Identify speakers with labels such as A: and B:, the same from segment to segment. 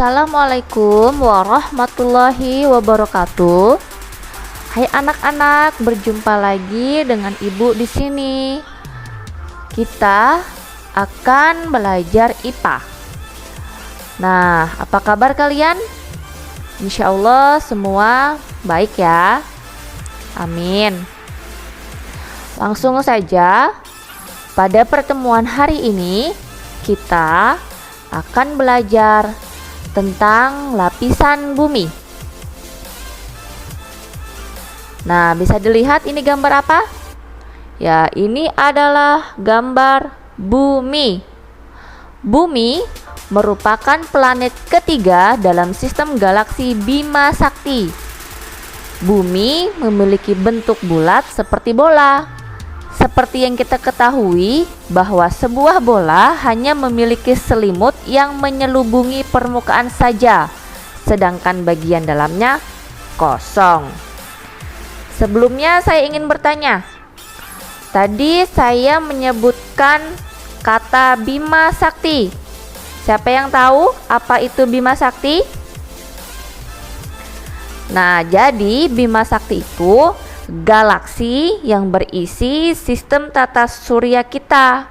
A: Assalamualaikum warahmatullahi wabarakatuh. Hai anak-anak, berjumpa lagi dengan Ibu di sini. Kita akan belajar IPA. Nah, apa kabar kalian? Insya Allah semua baik ya. Amin. Langsung saja, pada pertemuan hari ini kita akan belajar tentang lapisan bumi. Nah, bisa dilihat ini gambar apa? Ya, ini adalah gambar bumi. Bumi merupakan planet ketiga dalam sistem galaksi Bima Sakti. Bumi memiliki bentuk bulat seperti bola. Seperti yang kita ketahui bahwa sebuah bola hanya memiliki selimut yang menyelubungi permukaan saja, sedangkan bagian dalamnya kosong. Sebelumnya saya ingin bertanya, tadi saya menyebutkan kata Bima Sakti. Siapa yang tahu apa itu Bima Sakti? Nah, jadi Bima Sakti itu galaksi yang berisi sistem tata surya kita.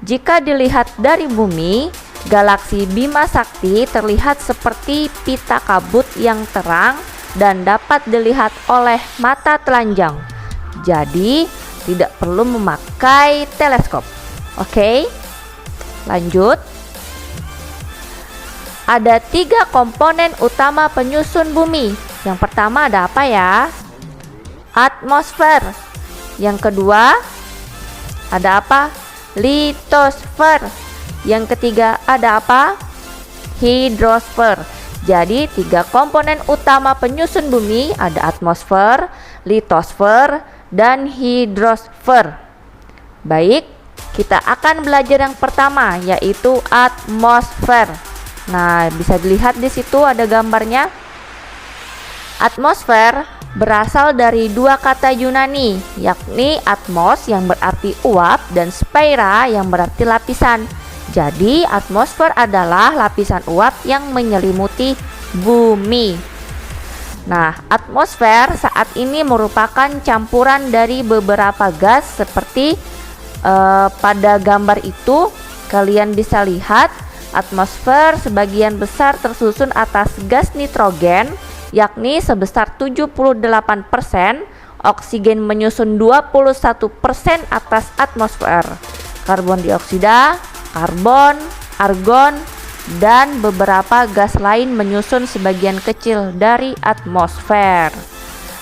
A: Jika dilihat dari bumi, galaksi Bima Sakti terlihat seperti pita kabut yang terang dan dapat dilihat oleh mata telanjang. Jadi, tidak perlu memakai teleskop. Oke, lanjut. Ada 3 komponen utama penyusun bumi. Yang pertama ada apa ya? Atmosfer. Yang kedua ada apa? Litosfer. Yang ketiga ada apa? Hidrosfer. Jadi 3 komponen utama penyusun bumi ada atmosfer, litosfer, dan hidrosfer. Baik, kita akan belajar yang pertama, yaitu atmosfer. Nah, bisa dilihat di situ ada gambarnya. Atmosfer berasal dari 2 kata Yunani, yakni atmos yang berarti uap dan sphaira yang berarti lapisan. Jadi atmosfer adalah lapisan uap yang menyelimuti bumi. Nah, atmosfer saat ini merupakan campuran dari beberapa gas seperti pada gambar itu kalian bisa lihat atmosfer sebagian besar tersusun atas gas nitrogen, yakni sebesar 78%, oksigen menyusun 21% atas atmosfer, karbon dioksida, karbon, argon, dan beberapa gas lain menyusun sebagian kecil dari atmosfer.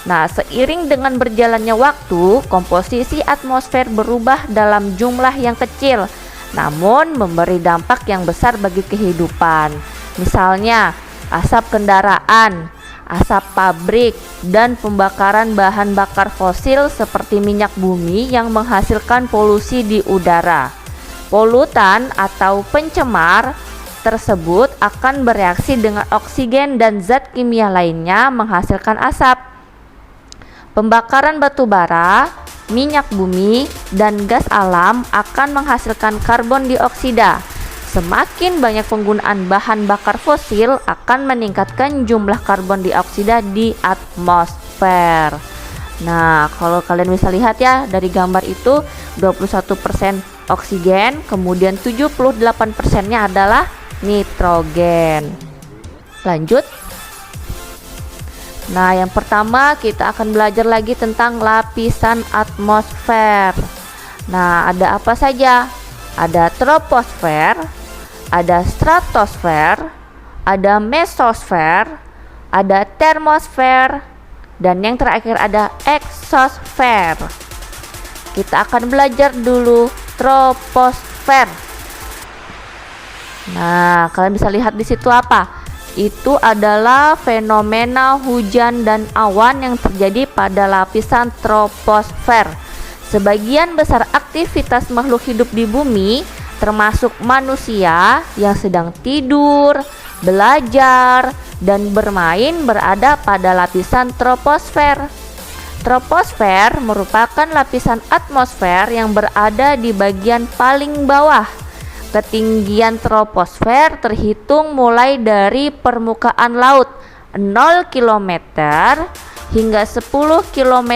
A: Nah, seiring dengan berjalannya waktu, komposisi atmosfer berubah dalam jumlah yang kecil, namun memberi dampak yang besar bagi kehidupan. Misalnya, asap kendaraan, asap pabrik, dan pembakaran bahan bakar fosil seperti minyak bumi yang menghasilkan polusi di udara. Polutan atau pencemar tersebut akan bereaksi dengan oksigen dan zat kimia lainnya menghasilkan asap. Pembakaran batu bara, minyak bumi, dan gas alam akan menghasilkan karbon dioksida. Semakin banyak penggunaan bahan bakar fosil akan meningkatkan jumlah karbon dioksida di atmosfer. Nah, kalau kalian bisa lihat ya dari gambar itu 21% oksigen, kemudian 78%-nya adalah nitrogen. Lanjut. Nah, yang pertama kita akan belajar lagi tentang lapisan atmosfer. Nah, ada apa saja? Ada troposfer, ada stratosfer, ada mesosfer, ada termosfer, dan yang terakhir ada eksosfer. Kita akan belajar dulu troposfer. Nah, kalian bisa lihat di situ apa? Itu adalah fenomena hujan dan awan yang terjadi pada lapisan troposfer. Sebagian besar aktivitas makhluk hidup di bumi, termasuk manusia yang sedang tidur, belajar, dan bermain berada pada lapisan troposfer. Troposfer merupakan lapisan atmosfer yang berada di bagian paling bawah. Ketinggian troposfer terhitung mulai dari permukaan laut 0 km hingga 10 km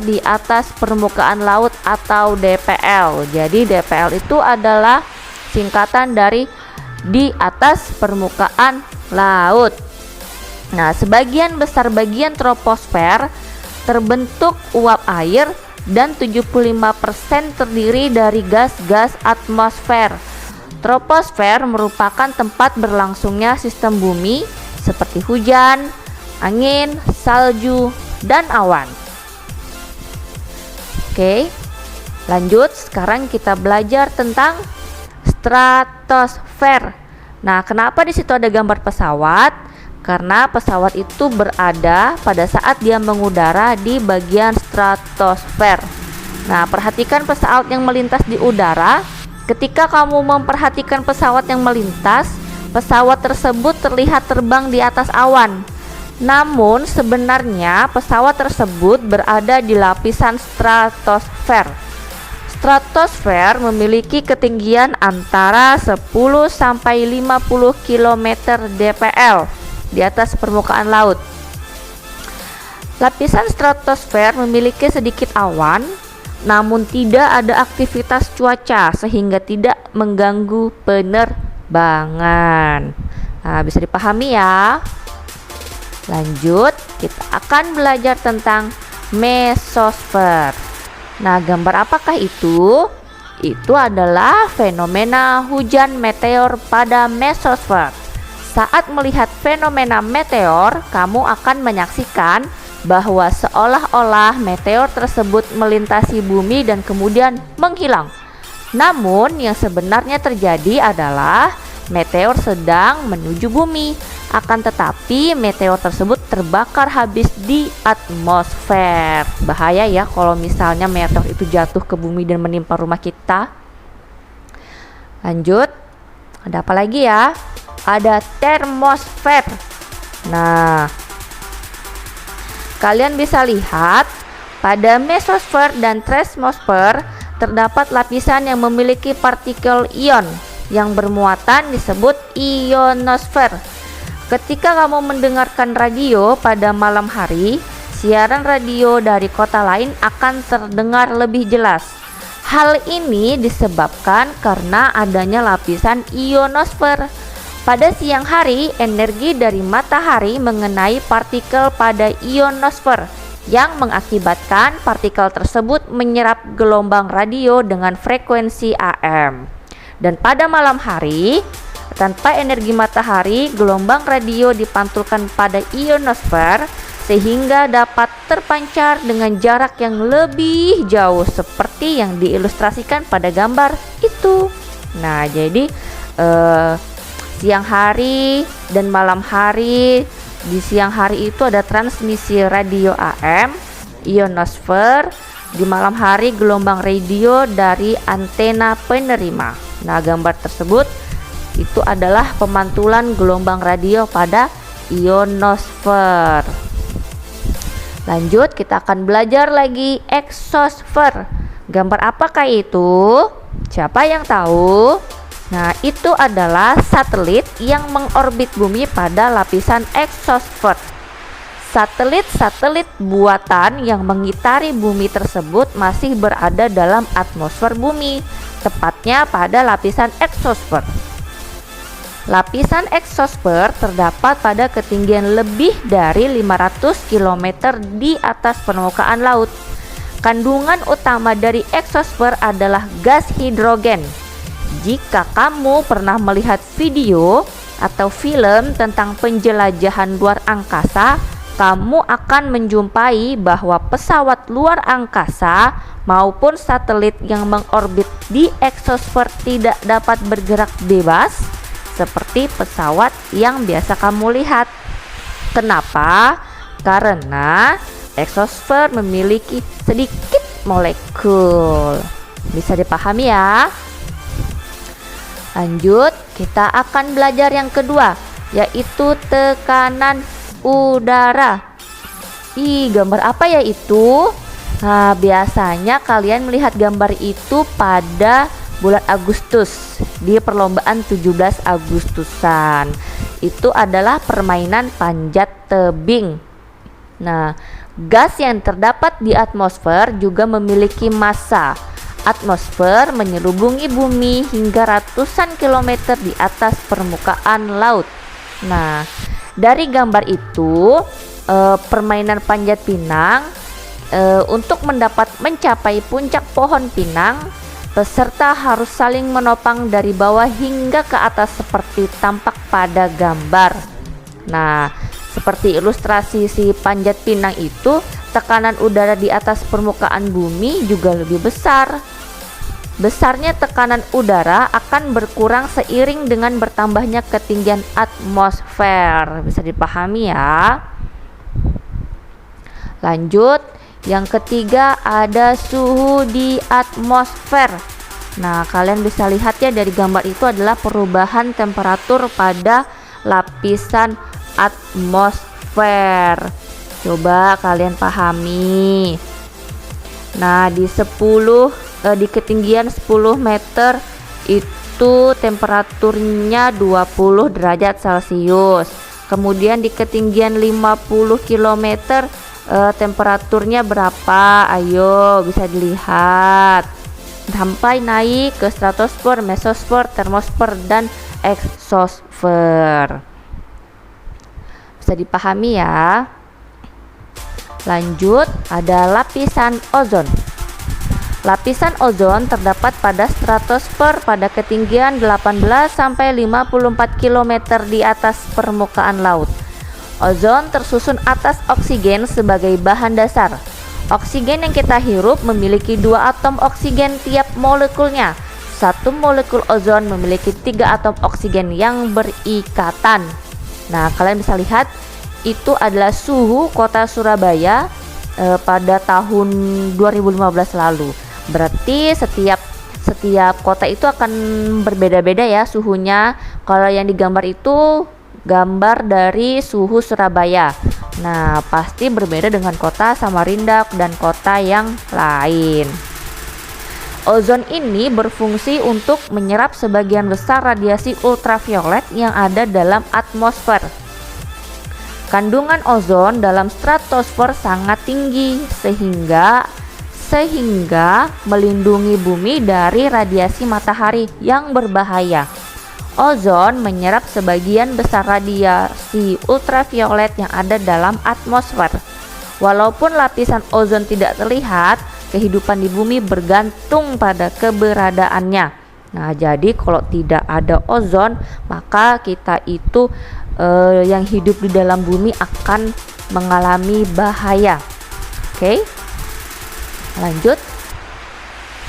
A: di atas permukaan laut atau DPL. Jadi DPL itu adalah singkatan dari di atas permukaan laut. Nah, sebagian besar bagian troposfer terbentuk uap air dan 75% terdiri dari gas-gas atmosfer. Troposfer merupakan tempat berlangsungnya sistem bumi seperti hujan, angin, salju, dan awan. Oke, lanjut. Sekarang kita belajar tentang stratosfer. Nah, kenapa di situ ada gambar pesawat? Karena pesawat itu berada pada saat dia mengudara di bagian stratosfer. Nah, perhatikan pesawat yang melintas di udara. Ketika kamu memperhatikan pesawat yang melintas, pesawat tersebut terlihat terbang di atas awan. Namun sebenarnya pesawat tersebut berada di lapisan stratosfer. Stratosfer memiliki ketinggian antara 10 sampai 50 km DPL di atas permukaan laut. Lapisan stratosfer memiliki sedikit awan, namun tidak ada aktivitas cuaca sehingga tidak mengganggu penerbangan. Nah, bisa dipahami ya. Lanjut, kita akan belajar tentang mesosfer. Nah, gambar apakah itu? Itu adalah fenomena hujan meteor pada mesosfer. Saat melihat fenomena meteor, kamu akan menyaksikan bahwa seolah-olah meteor tersebut melintasi bumi dan kemudian menghilang. Namun yang sebenarnya terjadi adalah meteor sedang menuju bumi. Akan tetapi meteor tersebut terbakar habis di atmosfer. Bahaya ya kalau misalnya meteor itu jatuh ke bumi dan menimpa rumah kita. Lanjut, ada apa lagi ya? Ada termosfer. Nah, kalian bisa lihat pada mesosfer dan termosfer terdapat lapisan yang memiliki partikel ion yang bermuatan disebut ionosfer. Ketika kamu mendengarkan radio pada malam hari, siaran radio dari kota lain akan terdengar lebih jelas. Hal ini disebabkan karena adanya lapisan ionosfer. Pada siang hari, energi dari matahari mengenai partikel pada ionosfer yang mengakibatkan partikel tersebut menyerap gelombang radio dengan frekuensi AM. Dan pada malam hari, tanpa energi matahari, gelombang radio dipantulkan pada ionosfer sehingga dapat terpancar dengan jarak yang lebih jauh seperti yang diilustrasikan pada gambar itu. Nah, jadi siang hari dan malam hari. Di siang hari itu ada transmisi radio AM, ionosfer. Di malam hari gelombang radio dari antena penerima. Nah, gambar tersebut itu adalah pemantulan gelombang radio pada ionosfer. Lanjut, kita akan belajar lagi eksosfer. Gambar apakah itu? Siapa yang tahu? Nah, itu adalah satelit yang mengorbit bumi pada lapisan eksosfer. Satelit-satelit buatan yang mengitari bumi tersebut masih berada dalam atmosfer bumi, tepatnya pada lapisan eksosfer. Lapisan eksosfer terdapat pada ketinggian lebih dari 500 km di atas permukaan laut. Kandungan utama dari eksosfer adalah gas hidrogen. Jika kamu pernah melihat video atau film tentang penjelajahan luar angkasa, kamu akan menjumpai bahwa pesawat luar angkasa maupun satelit yang mengorbit di eksosfer tidak dapat bergerak bebas seperti pesawat yang biasa kamu lihat. Kenapa? Karena eksosfer memiliki sedikit molekul. Bisa dipahami ya? Lanjut, kita akan belajar yang kedua, yaitu tekanan udara. Gambar apa ya itu? Nah, biasanya kalian melihat gambar itu pada bulan Agustus di perlombaan 17 Agustusan. Itu adalah permainan panjat tebing. Nah, gas yang terdapat di atmosfer juga memiliki massa. Atmosfer menyelubungi bumi hingga ratusan kilometer di atas permukaan laut. Nah, dari gambar itu, permainan panjat pinang, untuk mencapai puncak pohon pinang, peserta harus saling menopang dari bawah hingga ke atas seperti tampak pada gambar. Nah, seperti ilustrasi si panjat pinang itu, tekanan udara di atas permukaan bumi juga lebih besar. Besarnya tekanan udara akan berkurang seiring dengan bertambahnya ketinggian atmosfer. Bisa dipahami ya. Lanjut, yang ketiga ada suhu di atmosfer. Nah, kalian bisa lihat ya dari gambar itu adalah perubahan temperatur pada lapisan atmosfer. Coba kalian pahami. Nah, di ketinggian 10 meter itu temperaturnya 20 derajat Celcius. Kemudian di ketinggian 50 km temperaturnya berapa? Ayo, bisa dilihat. Sampai naik ke stratosfer, mesosfer, termosfer, dan eksosfer. Bisa dipahami ya. Lanjut, ada lapisan ozon. Lapisan ozon terdapat pada stratosfer pada ketinggian 18 sampai 54 km di atas permukaan laut. Ozon tersusun atas oksigen sebagai bahan dasar. Oksigen yang kita hirup memiliki 2 atom oksigen tiap molekulnya. Satu molekul ozon memiliki 3 atom oksigen yang berikatan. Nah, kalian bisa lihat itu adalah suhu kota Surabaya pada tahun 2015 lalu. Berarti setiap kota itu akan berbeda-beda ya suhunya. Kalau yang digambar itu gambar dari suhu Surabaya. Nah, pasti berbeda dengan kota Samarinda dan kota yang lain. Ozon ini berfungsi untuk menyerap sebagian besar radiasi ultraviolet yang ada dalam atmosfer. Kandungan ozon dalam stratosfer sangat tinggi sehingga melindungi bumi dari radiasi matahari yang berbahaya. Ozon menyerap sebagian besar radiasi ultraviolet yang ada dalam atmosfer. Walaupun lapisan ozon tidak terlihat, kehidupan di bumi bergantung pada keberadaannya. Nah, jadi kalau tidak ada ozon, maka kita itu yang hidup di dalam bumi akan mengalami bahaya. Oke. Lanjut.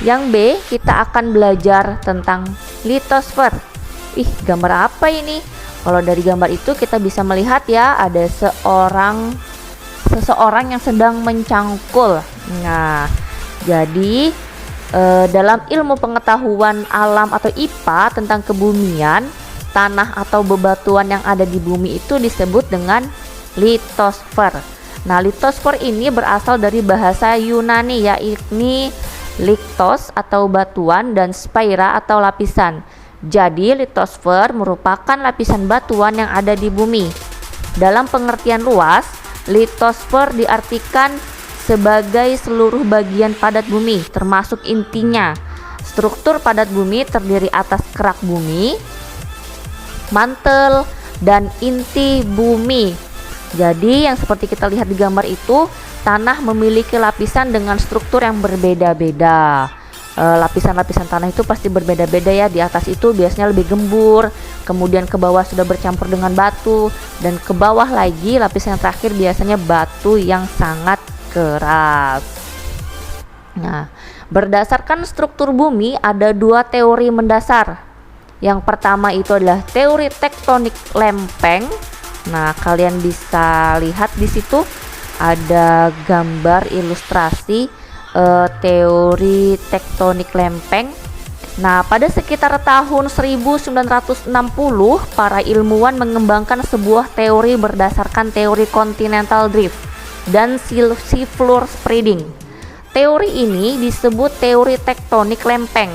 A: Yang B, kita akan belajar tentang litosfer. Gambar apa ini? Kalau dari gambar itu kita bisa melihat ya, ada seseorang yang sedang mencangkul. Nah, jadi dalam ilmu pengetahuan alam atau IPA tentang kebumian, tanah atau bebatuan yang ada di bumi itu disebut dengan litosfer. Nah, litosfer ini berasal dari bahasa Yunani, yakni liktos atau batuan dan spaira atau lapisan. Jadi litosfer merupakan lapisan batuan yang ada di bumi. Dalam pengertian luas, litosfer diartikan sebagai seluruh bagian padat bumi, termasuk intinya. Struktur padat bumi terdiri atas kerak bumi, mantel, dan inti bumi. Jadi yang seperti kita lihat di gambar itu, tanah memiliki lapisan dengan struktur yang berbeda-beda. Lapisan-lapisan tanah itu pasti berbeda-beda ya. Di atas itu biasanya lebih gembur, kemudian ke bawah sudah bercampur dengan batu, dan ke bawah lagi lapisan yang terakhir biasanya batu yang sangat keras. Nah, berdasarkan struktur bumi ada 2 teori mendasar. Yang pertama itu adalah teori tektonik lempeng. Nah, kalian bisa lihat di situ ada gambar ilustrasi teori tektonik lempeng. Nah, pada sekitar tahun 1960, para ilmuwan mengembangkan sebuah teori berdasarkan teori continental drift dan seafloor spreading. Teori ini disebut teori tektonik lempeng.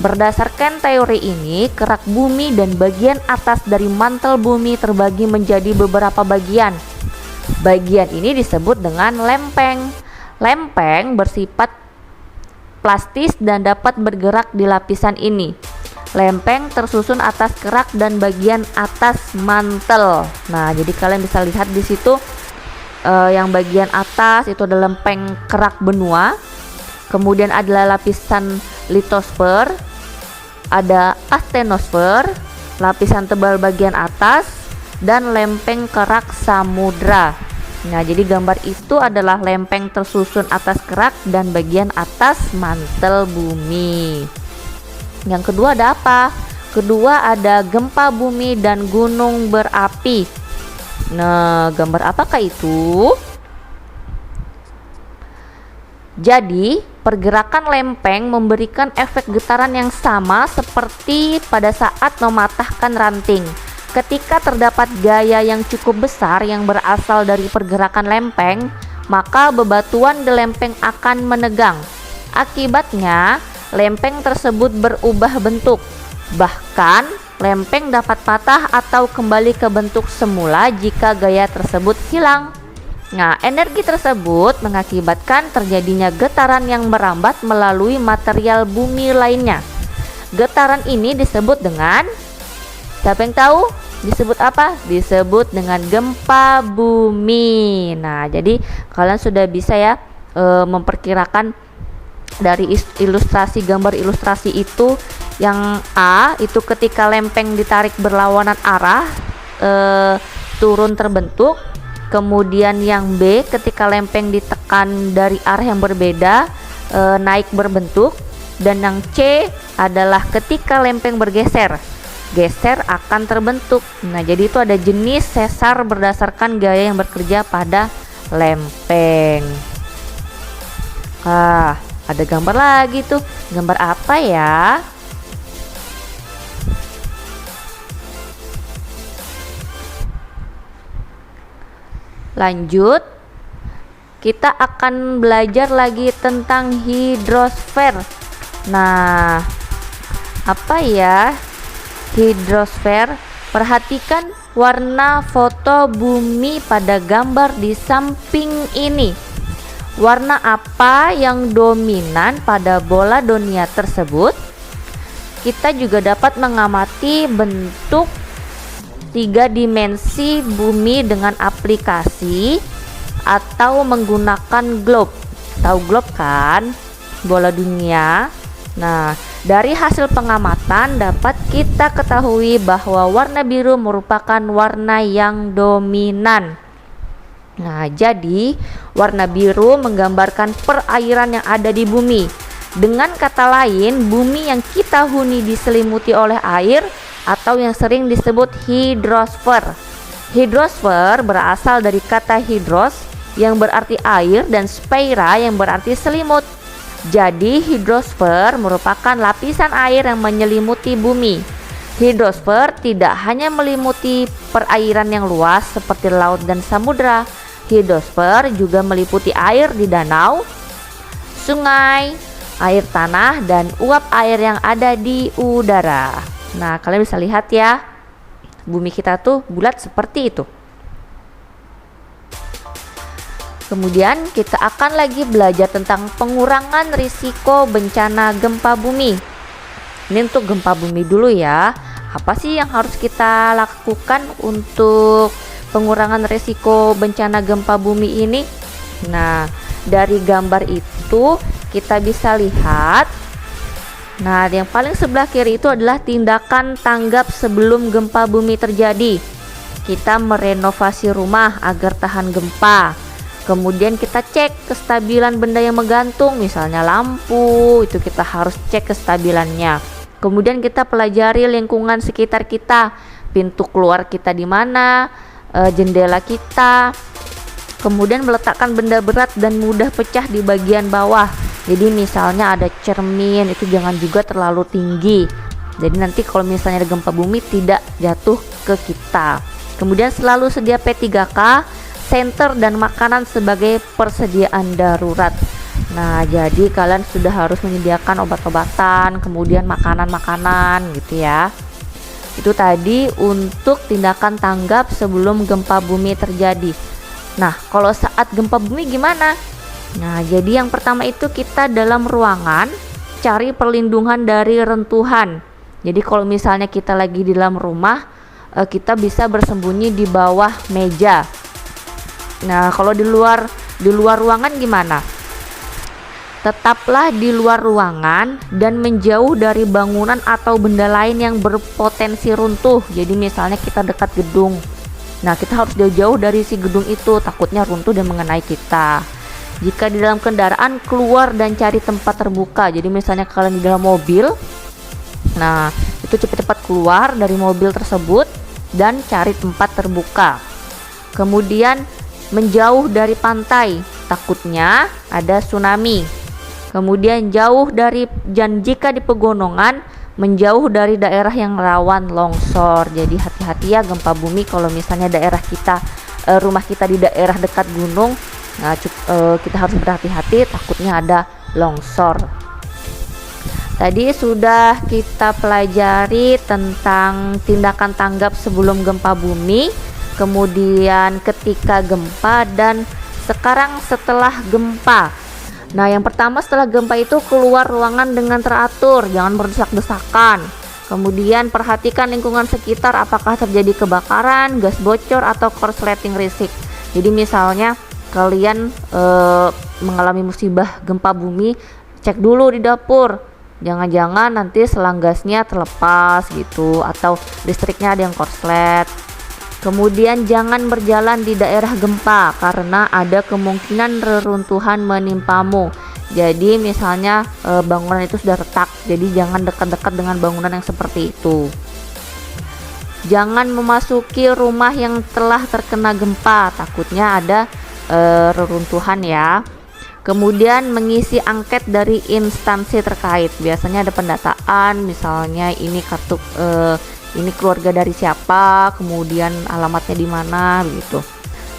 A: Berdasarkan teori ini, kerak bumi dan bagian atas dari mantel bumi terbagi menjadi beberapa bagian. Bagian ini disebut dengan lempeng. Lempeng bersifat plastis dan dapat bergerak di lapisan ini. Lempeng tersusun atas kerak dan bagian atas mantel. Nah, jadi kalian bisa lihat di situ yang bagian atas itu adalah lempeng kerak benua. Kemudian adalah lapisan litosfer, ada astenosfer, lapisan tebal bagian atas, dan lempeng kerak samudra. Nah, jadi gambar itu adalah lempeng tersusun atas kerak dan bagian atas mantel bumi. Yang kedua ada apa? Kedua ada gempa bumi dan gunung berapi. Nah, gambar apakah itu? Jadi, pergerakan lempeng memberikan efek getaran yang sama seperti pada saat mematahkan ranting. Ketika terdapat gaya yang cukup besar yang berasal dari pergerakan lempeng, maka bebatuan di lempeng akan menegang. Akibatnya, lempeng tersebut berubah bentuk. Bahkan, lempeng dapat patah atau kembali ke bentuk semula jika gaya tersebut hilang. Nah, energi tersebut mengakibatkan terjadinya getaran yang merambat melalui material bumi lainnya. Getaran ini disebut dengan, siapa yang tahu? Disebut apa? Disebut dengan gempa bumi. Nah, jadi kalian sudah bisa ya memperkirakan dari ilustrasi, gambar ilustrasi itu. Yang A itu ketika lempeng ditarik berlawanan arah turun terbentuk. Kemudian yang B ketika lempeng ditekan dari arah yang berbeda naik berbentuk. Dan yang C adalah ketika lempeng bergeser akan terbentuk. Nah, jadi itu ada jenis sesar berdasarkan gaya yang bekerja pada lempeng. Ada gambar lagi tuh. Gambar apa ya? Lanjut, kita akan belajar lagi tentang hidrosfer. Nah, apa ya hidrosfer? Perhatikan warna foto bumi pada gambar di samping ini. Warna apa yang dominan pada bola dunia tersebut? Kita juga dapat mengamati bentuk 3 dimensi bumi dengan aplikasi atau menggunakan globe. Tahu globe kan? Bola dunia. Nah, dari hasil pengamatan dapat kita ketahui bahwa warna biru merupakan warna yang dominan. Nah, jadi warna biru menggambarkan perairan yang ada di bumi. Dengan kata lain, bumi yang kita huni diselimuti oleh air atau yang sering disebut hidrosfer. Hidrosfer berasal dari kata hidros yang berarti air dan sphaera yang berarti selimut. Jadi hidrosfer merupakan lapisan air yang menyelimuti bumi. Hidrosfer tidak hanya meliputi perairan yang luas seperti laut dan samudra. Hidrosfer juga meliputi air di danau, sungai, air tanah, dan uap air yang ada di udara. Nah, kalian bisa lihat ya, bumi kita tuh bulat seperti itu. Kemudian kita akan lagi belajar tentang pengurangan risiko bencana gempa bumi. Ini untuk gempa bumi dulu ya. Apa sih yang harus kita lakukan untuk pengurangan risiko bencana gempa bumi ini? Nah, dari gambar itu kita bisa lihat. Nah, yang paling sebelah kiri itu adalah tindakan tanggap sebelum gempa bumi terjadi. Kita merenovasi rumah agar tahan gempa. Kemudian kita cek kestabilan benda yang menggantung, misalnya lampu, itu kita harus cek kestabilannya. Kemudian kita pelajari lingkungan sekitar kita, pintu keluar kita di mana, jendela kita. Kemudian meletakkan benda berat dan mudah pecah di bagian bawah. Jadi misalnya ada cermin, itu jangan juga terlalu tinggi. Jadi nanti kalau misalnya ada gempa bumi tidak jatuh ke kita. Kemudian selalu sedia P3K, senter dan makanan sebagai persediaan darurat. Nah, jadi kalian sudah harus menyediakan obat-obatan, kemudian makanan-makanan gitu ya. Itu tadi untuk tindakan tanggap sebelum gempa bumi terjadi. Nah, kalau saat gempa bumi gimana? Nah, jadi yang pertama itu kita dalam ruangan cari perlindungan dari rentuhan. Jadi kalau misalnya kita lagi di dalam rumah, kita bisa bersembunyi di bawah meja. Nah, kalau di luar ruangan gimana? Tetaplah di luar ruangan dan menjauh dari bangunan atau benda lain yang berpotensi runtuh. Jadi misalnya kita dekat gedung, nah kita harus jauh-jauh dari si gedung itu, takutnya runtuh dan mengenai kita. Jika di dalam kendaraan, keluar dan cari tempat terbuka. Jadi misalnya kalian di dalam mobil, nah itu cepat-cepat keluar dari mobil tersebut dan cari tempat terbuka. Kemudian menjauh dari pantai, takutnya ada tsunami. Kemudian jauh dari, dan jika di pegunungan, menjauh dari daerah yang rawan longsor. Jadi hati-hati ya gempa bumi kalau misalnya daerah kita, rumah kita di daerah dekat gunung. Nah, kita harus berhati-hati, takutnya ada longsor. Tadi sudah kita pelajari tentang tindakan tanggap sebelum gempa bumi, kemudian ketika gempa, dan sekarang setelah gempa. Nah, yang pertama setelah gempa itu keluar ruangan dengan teratur, jangan berdesak-desakan. Kemudian perhatikan lingkungan sekitar, apakah terjadi kebakaran, gas bocor, atau korsleting risik. Jadi misalnya kalian mengalami musibah gempa bumi, cek dulu di dapur. Jangan-jangan nanti selang gasnya terlepas gitu, atau listriknya ada yang korslet. Kemudian jangan berjalan di daerah gempa karena ada kemungkinan reruntuhan menimpamu. Jadi misalnya bangunan itu sudah retak, jadi jangan dekat-dekat dengan bangunan yang seperti itu. Jangan memasuki rumah yang telah terkena gempa, takutnya ada reruntuhan ya. Kemudian mengisi angket dari instansi terkait. Biasanya ada pendataan, misalnya ini kartu ini keluarga dari siapa, kemudian alamatnya di mana begitu.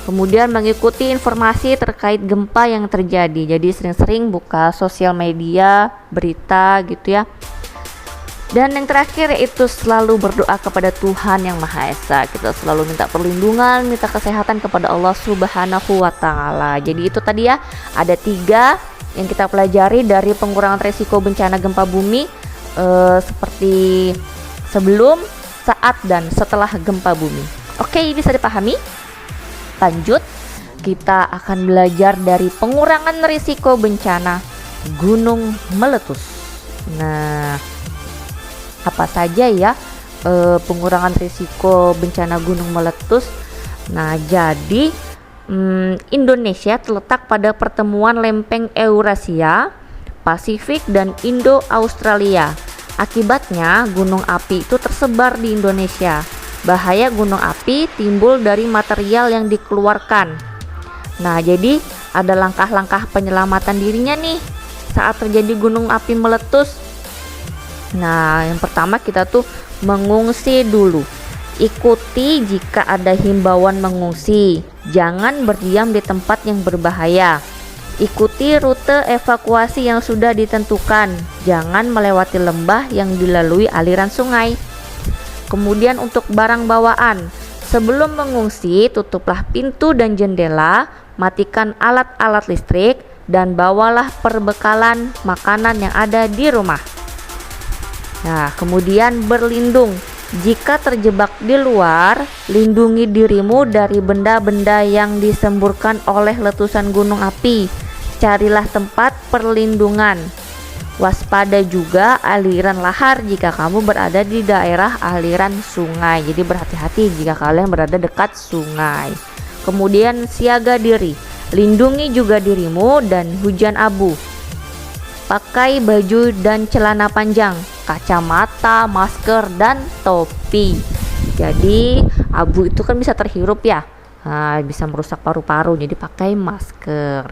A: Kemudian mengikuti informasi terkait gempa yang terjadi. Jadi sering-sering buka sosial media, berita gitu ya. Dan yang terakhir yaitu selalu berdoa kepada Tuhan Yang Maha Esa. Kita selalu minta perlindungan, minta kesehatan kepada Allah Subhanahu wa Ta'ala. Jadi itu tadi ya, ada 3 yang kita pelajari dari pengurangan resiko bencana gempa bumi, seperti sebelum, saat, dan setelah gempa bumi. Oke, bisa dipahami? Lanjut, kita akan belajar dari pengurangan risiko bencana gunung meletus. Nah, apa saja ya pengurangan risiko bencana gunung meletus? Nah, jadi Indonesia terletak pada pertemuan lempeng Eurasia, Pasifik, dan Indo-Australia. Akibatnya gunung api itu tersebar di Indonesia. Bahaya gunung api timbul dari material yang dikeluarkan. Nah, jadi ada langkah-langkah penyelamatan dirinya nih saat terjadi gunung api meletus. Nah, yang pertama kita tuh mengungsi dulu. Ikuti jika ada himbauan mengungsi. Jangan berdiam di tempat yang berbahaya. Ikuti rute evakuasi yang sudah ditentukan. Jangan melewati lembah yang dilalui aliran sungai. Kemudian untuk barang bawaan, sebelum mengungsi, tutuplah pintu dan jendela, matikan alat-alat listrik, dan bawalah perbekalan makanan yang ada di rumah. Nah, kemudian berlindung. Jika terjebak di luar, lindungi dirimu dari benda-benda yang disemburkan oleh letusan gunung api. Carilah tempat perlindungan. Waspada juga aliran lahar jika kamu berada di daerah aliran sungai. Jadi berhati-hati jika kalian berada dekat sungai. Kemudian siaga diri. Lindungi juga dirimu dan hujan abu. Pakai baju dan celana panjang, kacamata, masker, dan topi. Jadi abu itu kan bisa terhirup ya, bisa merusak paru-paru, jadi pakai masker.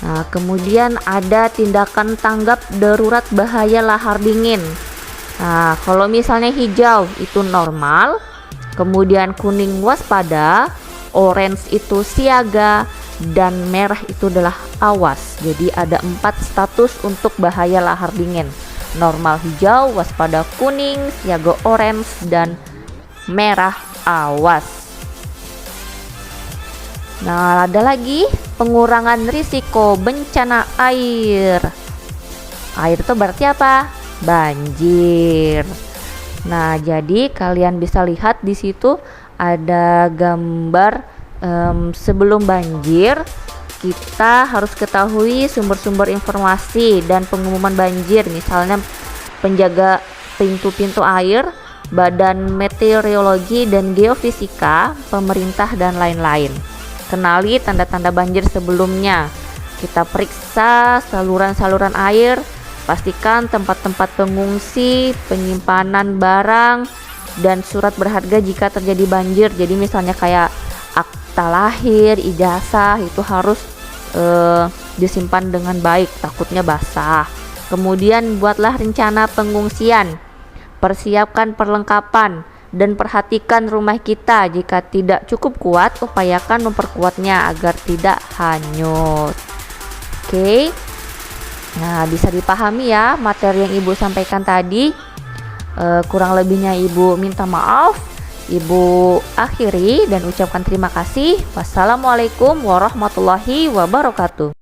A: Nah, kemudian ada tindakan tanggap darurat bahaya lahar dingin. Nah, kalau misalnya hijau itu normal, kemudian kuning waspada, orange itu siaga, dan merah itu adalah awas. Jadi ada 4 status untuk bahaya lahar dingin: normal hijau, waspada kuning, siaga orange, dan merah awas. Nah, ada lagi pengurangan risiko bencana air. Air itu berarti apa? Banjir. Nah, jadi kalian bisa lihat di situ ada gambar sebelum banjir. Kita harus ketahui sumber-sumber informasi dan pengumuman banjir, misalnya penjaga pintu-pintu air, Badan Meteorologi dan Geofisika, pemerintah, dan lain-lain. Kenali tanda-tanda banjir sebelumnya. Kita periksa saluran-saluran air, pastikan tempat-tempat pengungsi, penyimpanan barang, dan surat berharga jika terjadi banjir. Jadi misalnya kayak akta lahir, ijazah itu harus disimpan dengan baik, takutnya basah. Kemudian buatlah rencana pengungsian, persiapkan perlengkapan, dan perhatikan rumah kita. Jika tidak cukup kuat, upayakan memperkuatnya agar tidak hanyut. Oke. Nah, bisa dipahami ya materi yang Ibu sampaikan tadi. Kurang lebihnya Ibu minta maaf. Ibu akhiri dan ucapkan terima kasih. Wassalamualaikum warahmatullahi wabarakatuh.